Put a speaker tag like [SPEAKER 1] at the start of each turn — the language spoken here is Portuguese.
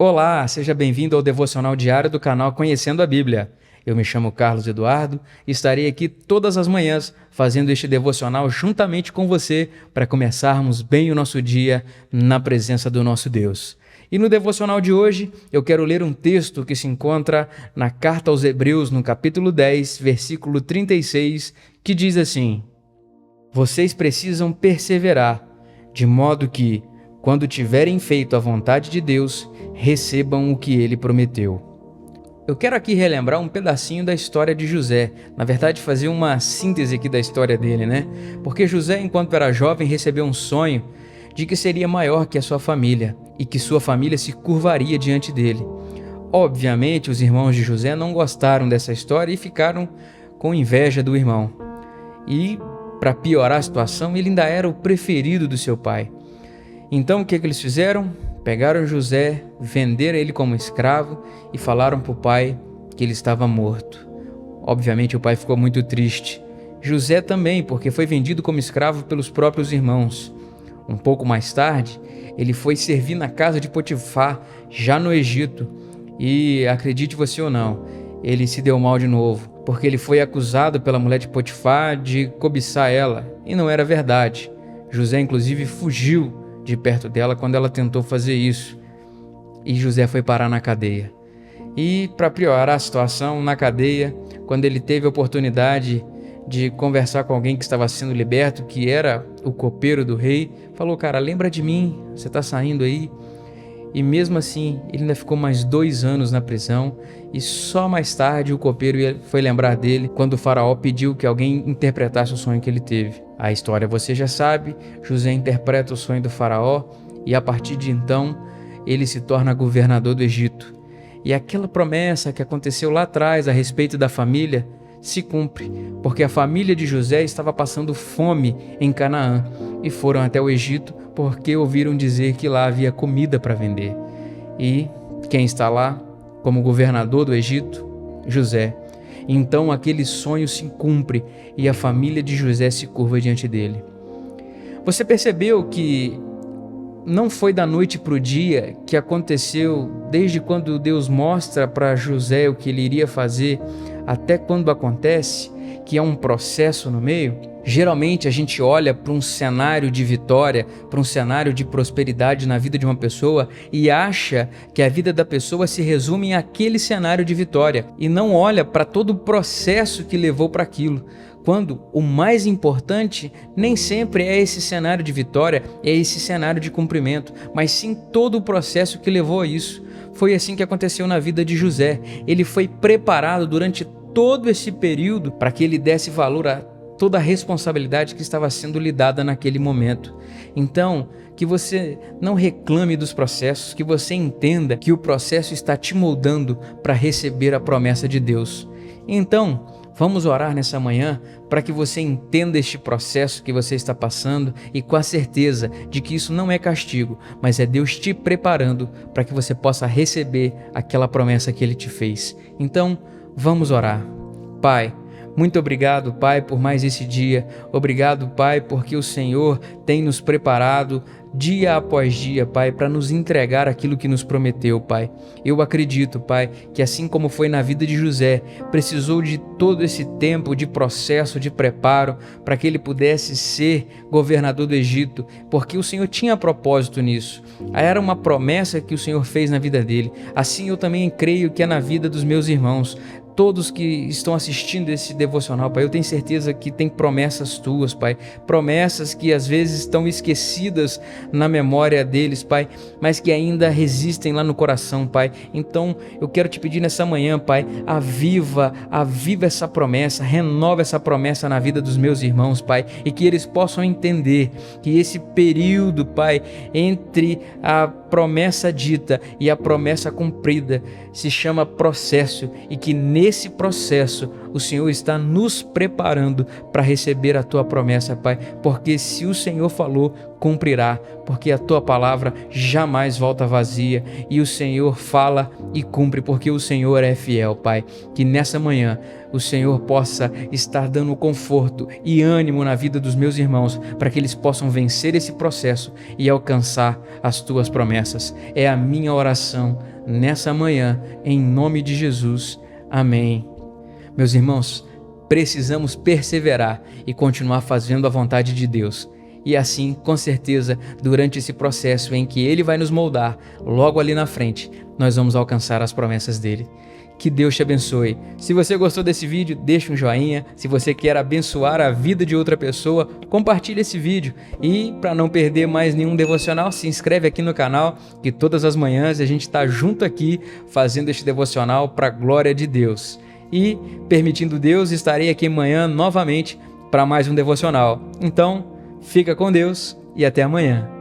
[SPEAKER 1] Olá, seja bem-vindo ao devocional diário do canal Conhecendo a Bíblia. Eu me chamo Carlos Eduardo e estarei aqui todas as manhãs fazendo este devocional juntamente com você para começarmos bem o nosso dia na presença do nosso Deus. E no devocional de hoje eu quero ler um texto que se encontra na Carta aos Hebreus, no capítulo 10, versículo 36, que diz assim: Vocês precisam perseverar, de modo que, quando tiverem feito a vontade de Deus, recebam o que ele prometeu. Eu quero aqui relembrar um pedacinho da história de José, na verdade fazer uma síntese aqui da história dele, né? Porque José, enquanto era jovem, recebeu um sonho de que seria maior que a sua família e que sua família se curvaria diante dele. Obviamente, os irmãos de José não gostaram dessa história e ficaram com inveja do irmão. E, para piorar a situação, ele ainda era o preferido do seu pai. Então, o que eles fizeram? Pegaram José, venderam ele como escravo e falaram para o pai que ele estava morto. Obviamente, o pai ficou muito triste. José também, porque foi vendido como escravo pelos próprios irmãos. Um pouco mais tarde, ele foi servir na casa de Potifar, já no Egito. E, acredite você ou não, ele se deu mal de novo, porque ele foi acusado pela mulher de Potifar de cobiçar ela, e não era verdade. José, inclusive, fugiu de perto dela quando ela tentou fazer isso, e José foi parar na cadeia. E para piorar a situação, na cadeia, quando ele teve a oportunidade de conversar com alguém que estava sendo liberto, que era o copeiro do rei, falou: cara, lembra de mim, você está saindo aí? E mesmo assim, ele ainda ficou mais 2 anos na prisão, e só mais tarde o copeiro foi lembrar dele quando o faraó pediu que alguém interpretasse o sonho que ele teve. A história você já sabe, José interpreta o sonho do faraó e a partir de então ele se torna governador do Egito. E aquela promessa que aconteceu lá atrás a respeito da família se cumpre, porque a família de José estava passando fome em Canaã e foram até o Egito porque ouviram dizer que lá havia comida para vender. E quem está lá como governador do Egito? José. Então aquele sonho se cumpre e a família de José se curva diante dele. Você percebeu que não foi da noite para o dia que aconteceu, desde quando Deus mostra para José o que ele iria fazer, até quando acontece, que é um processo no meio? Geralmente a gente olha para um cenário de vitória, para um cenário de prosperidade na vida de uma pessoa e acha que a vida da pessoa se resume àquele cenário de vitória e não olha para todo o processo que levou para aquilo. Quando o mais importante nem sempre é esse cenário de vitória, é esse cenário de cumprimento, mas sim todo o processo que levou a isso. Foi assim que aconteceu na vida de José. Ele foi preparado durante todo esse período para que ele desse valor a toda a responsabilidade que estava sendo lhe dada naquele momento. Então, que você não reclame dos processos, que você entenda que o processo está te moldando para receber a promessa de Deus. Então, vamos orar nessa manhã para que você entenda este processo que você está passando e com a certeza de que isso não é castigo, mas é Deus te preparando para que você possa receber aquela promessa que Ele te fez. Então, vamos orar. Pai, muito obrigado, Pai, por mais esse dia. Obrigado, Pai, porque o Senhor tem nos preparado dia após dia, Pai, para nos entregar aquilo que nos prometeu, Pai. Eu acredito, Pai, que assim como foi na vida de José, precisou de todo esse tempo de processo, de preparo, para que ele pudesse ser governador do Egito, porque o Senhor tinha propósito nisso. Era uma promessa que o Senhor fez na vida dele. Assim eu também creio que é na vida dos meus irmãos. Todos que estão assistindo esse devocional, Pai, eu tenho certeza que tem promessas tuas, Pai, promessas que às vezes estão esquecidas na memória deles, Pai, mas que ainda resistem lá no coração, Pai. Então eu quero te pedir nessa manhã, Pai, aviva essa promessa, renova essa promessa na vida dos meus irmãos, Pai, e que eles possam entender que esse período, Pai, entre a promessa dita e a promessa cumprida se chama processo, e que nesse processo o Senhor está nos preparando para receber a tua promessa, Pai, porque se o Senhor falou, cumprirá, porque a tua palavra jamais volta vazia e o Senhor fala e cumpre, porque o Senhor é fiel, Pai. Que nessa manhã o Senhor possa estar dando conforto e ânimo na vida dos meus irmãos, para que eles possam vencer esse processo e alcançar as tuas promessas. É a minha oração nessa manhã, em nome de Jesus. Amém. Meus irmãos, precisamos perseverar e continuar fazendo a vontade de Deus. E assim, com certeza, durante esse processo em que Ele vai nos moldar, logo ali na frente, nós vamos alcançar as promessas dEle. Que Deus te abençoe. Se você gostou desse vídeo, deixa um joinha. Se você quer abençoar a vida de outra pessoa, compartilhe esse vídeo. E para não perder mais nenhum devocional, se inscreve aqui no canal, que todas as manhãs a gente está junto aqui fazendo este devocional para a glória de Deus. E, permitindo Deus, estarei aqui amanhã novamente para mais um devocional. Então, fica com Deus e até amanhã.